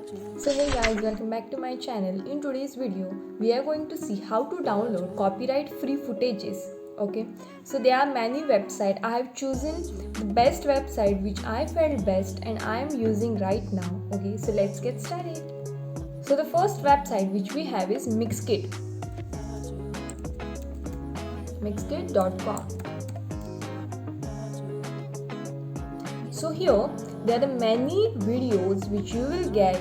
So hey guys, welcome back to my channel. In today's video we are going to see how to download copyright free footages. Okay, so there are many websites. I have chosen the best website which I felt best and I am using right now. Okay, so let's get started. So the first website which we have is mixkit.com. So here there are the many videos which you will get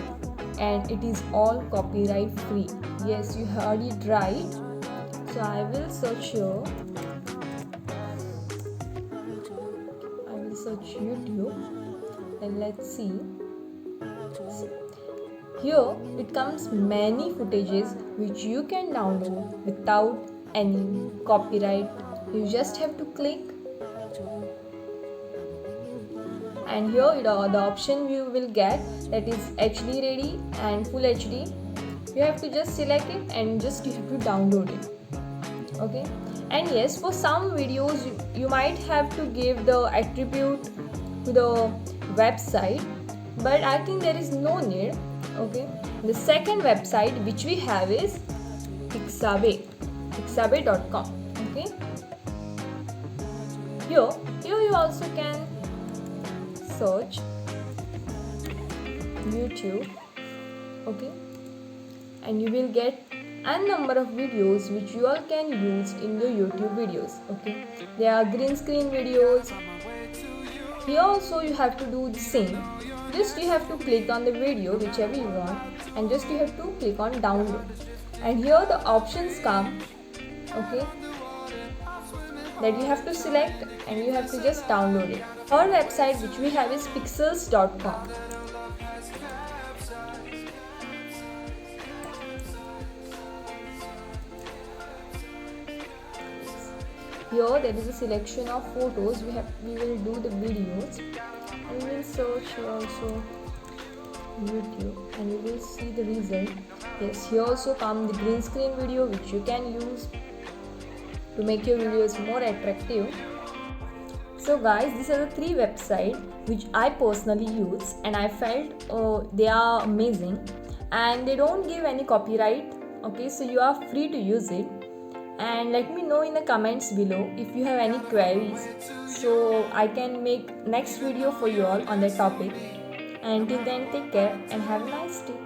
and it is all copyright free. Yes, you heard it right. So I will search here. I will search YouTube and let's see. Here it comes many footages which you can download without any copyright. You just have to click and here the option you will get, that is HD ready and full HD. You have to just select it and just you have to download it. Okay, and yes, for some videos you might have to give the attribute to the website, but I think there is no need. Okay, the second website which we have is pixabay.com. Okay, here you also can search YouTube. Okay, and you will get a number of videos which you all can use in your YouTube videos. Okay, there are green screen videos. Here also you have to do the same. Just you have to click on the video whichever you want and just you have to click on download, and here the options come. Okay, that you have to select and you have to just download it. Our website which we have is pixels.com. Here there is a selection of photos. We will do the videos and we will search here also YouTube and you will see the result. Yes, here also come the green screen video which you can use to make your videos more attractive. So guys, these are the three websites which I personally use and I felt they are amazing and they don't give any copyright. Okay, so you are free to use it, and let me know in the comments below if you have any queries so I can make next video for you all on that topic. Until then, take care and have a nice day.